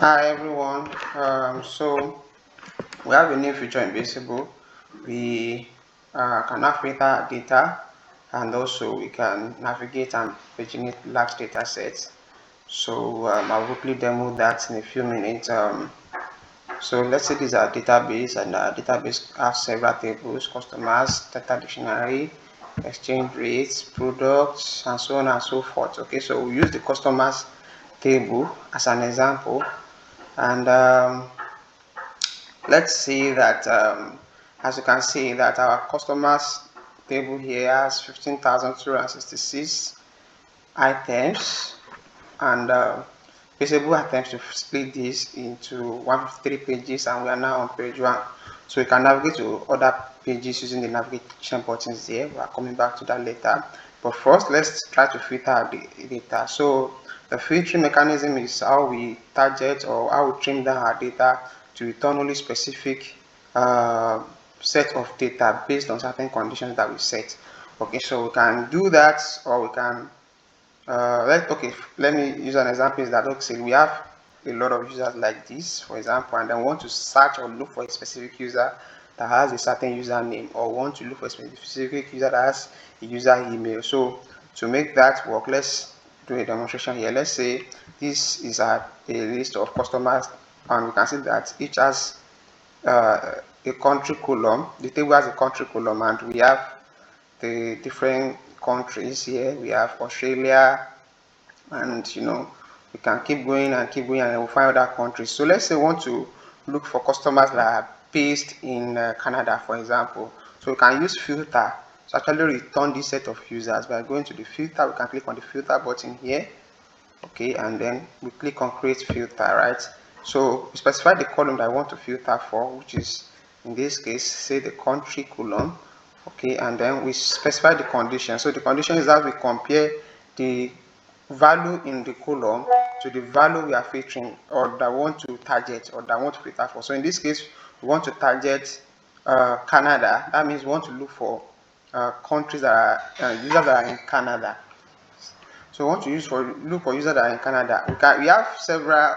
Hi everyone. So we have a new feature in Basable. We can now filter data, and also we can navigate and paginate large data sets. So I'll quickly demo that in a few minutes. So let's say this is our database, and our database has several tables: customers, data dictionary, exchange rates, products, and so on and so forth. Okay, so we use the customers table as an example, and let's see that as you can see that our customers table here has 15,266 items, and Basable attempts to split this into 153 pages, and we are now on page 1. So we can navigate to other pages using the navigation buttons there. We are coming back to that later, but first let's try to filter the data. So the filtering mechanism is how we target or how we trim down our data to return only specific set of data based on certain conditions that we set. Okay, so we can do that, or we can let me use an example. Is that, okay, we have a lot of users like this, for example, and then want to search or look for a specific user that has a certain username, or want to look for a specific user that has a user email. So to make that work, let's do a demonstration here. Let's say this is a list of customers, and we can see that each has a country column. The table has a country column, and we have the different countries here. We have Australia, and we can keep going and keep going, and we'll find other countries. So let's say we want to look for customers that are based in Canada, for example. So we can use filter to actually return this set of users by going to the filter. We can click on the filter button here, okay, and then we click on create filter, right? So we specify the column that I want to filter for, which is in this case, say, the country column, okay, and then we specify the condition. So the condition is that we compare the value in the column to the value we are filtering, or that we want to target, or that we want to filter for. So in this case, we want to target Canada. That means we want to look for countries that are users that are in Canada. So we want to look for users that are in Canada. We have several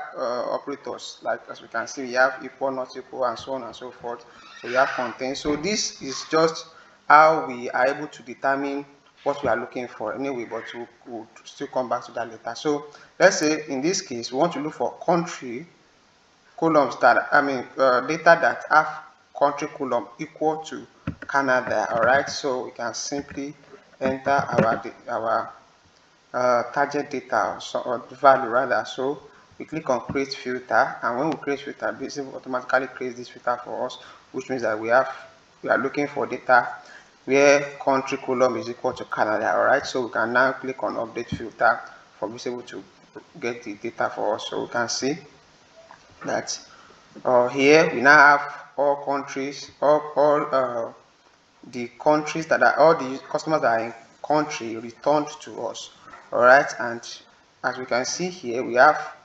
operators, like as we can see, we have equal, not equal, and so on and so forth. So we have content. So this is just how we are able to determine what we are looking for anyway, but we'll still come back to that later. So let's say in this case we want to look for country columns that data that have country column equal to Canada. All right, so we can simply enter our target data, or value rather. So we click on create filter, and when we create filter, Basable automatically creates this filter for us, which means that we are looking for data where country column is equal to Canada. All right, so we can now click on update filter for Basable to get the data for us. So we can see that here we now have all countries, all the countries that are, all the customers that are in country returned to us. All right, and as we can see here, we have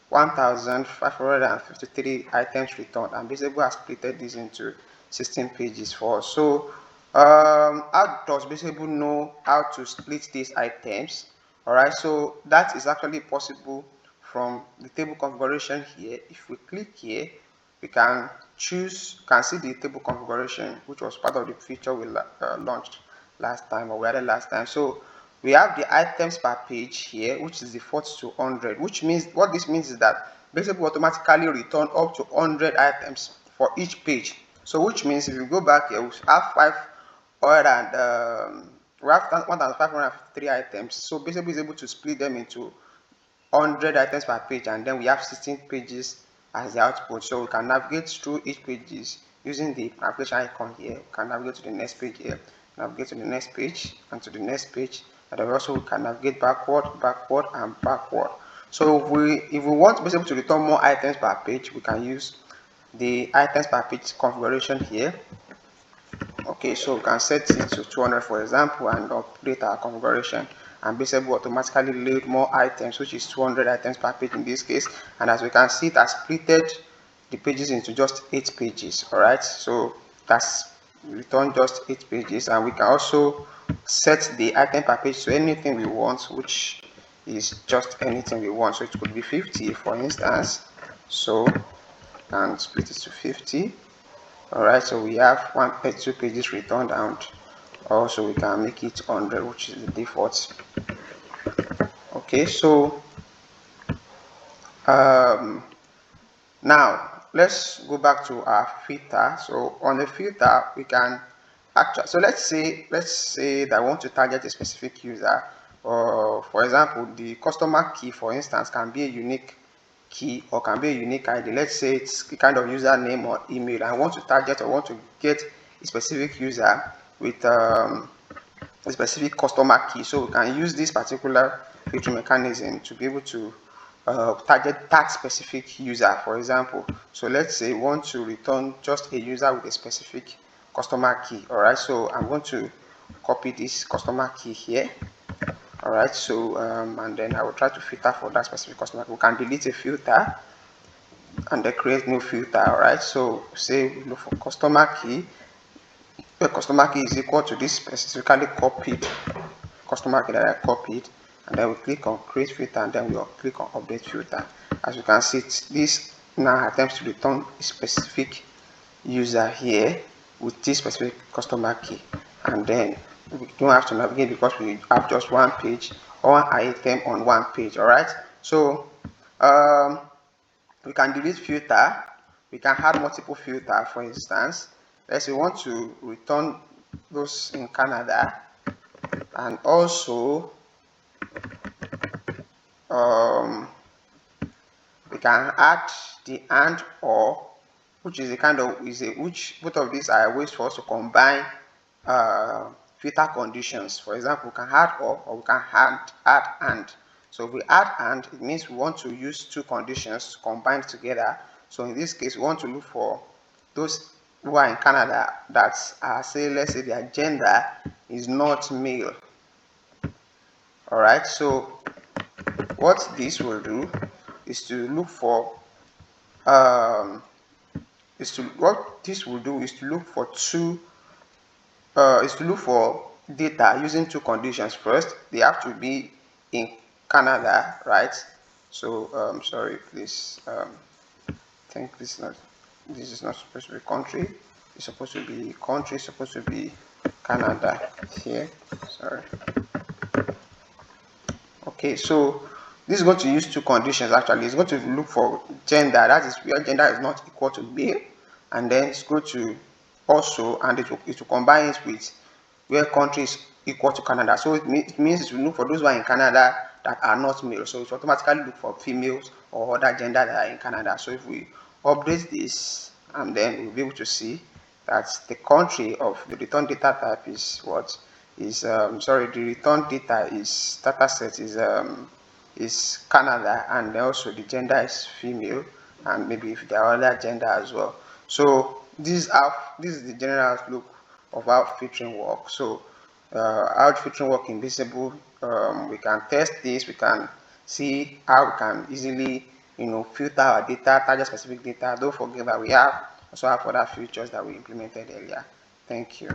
1,553 items returned, and Basable has split this into 16 pages for us. So how does Basable know how to split these items? All right, so that is actually possible from the table configuration here. If we click here, we can choose, can see the table configuration, which was part of the feature we launched last time, or we added last time. So we have the items per page here, which is default to 100, which means, what this means is that Basable automatically return up to 100 items for each page. So which means if you go back here, we have 1,553 items. So Basable is able to split them into 100 items per page, and then we have 16 pages as the output. So we can navigate through each pages using the navigation icon here. We can navigate to the next page here, navigate to the next page, and to the next page, and then also we can navigate backward, and backward. So if we want to be able to return more items per page, we can use the items per page configuration here. Okay, so we can set it to 200, for example, and update our configuration, and Basable automatically load more items, which is 200 items per page in this case. And as we can see, it has splitted the pages into just 8 pages. All right, so that's returned just 8 pages, and we can also set the item per page to anything we want, which is just anything we want. So it could be 50, for instance. So and split it to 50. Alright, so we have 2 pages returned, and also we can make it 100, which is the default. Okay, so now let's go back to our filter. So on the filter we can actually, so let's say that I want to target a specific user, or for example the customer key, for instance, can be a unique key or can be a unique ID. Let's say it's a kind of username or email. I want to target or want to get a specific user with a specific customer key. So we can use this particular filtering mechanism to be able to target that specific user, for example. So let's say we want to return just a user with a specific customer key. All right, so I'm going to copy this customer key here. All right, so and then I will try to filter for that specific customer. We can delete a filter and then create new filter. All right, so say we look for customer key, where customer key is equal to this specifically copied customer key that I copied, and then we click on create filter, and then we'll click on update filter. As you can see, this now attempts to return a specific user here with this specific customer key, and then we don't have to navigate because we have just one page or one item on one page. All right, so we can delete filter, we can add multiple filter. For instance, let's say we want to return those in Canada, and also we can add the and or, which is a kind of which both of these are ways for us to combine filter conditions. For example, we can add or we can add and. So if we add and, it means we want to use two conditions combined together. So in this case, we want to look for those who are in Canada that are, say, let's say their gender is not male. All right, so what this will do is to look for what this will do is to look for data using two conditions. First, they have to be in Canada, right? So sorry, please, I think this is not supposed to be country. It's supposed to be country, it's supposed to be Canada here. Sorry. Okay, so this is going to use two conditions. Actually, it's going to look for gender, that is where gender is not equal to male, and then it's going to also, and it will combine it with where country is equal to Canada. So it means it will look for those who are in Canada that are not male. So it will automatically look for females or other gender that are in Canada. So if we update this, and then we'll be able to see that the country of the return data type is what is sorry, the return data is data set is Canada, and also the gender is female, and maybe if there are other gender as well. So this is the general outlook of how filtering works. So how filtering work in Basable, we can test this, we can see how we can easily filter our data, target specific data. Don't forget that we also have other features that we implemented earlier. Thank you.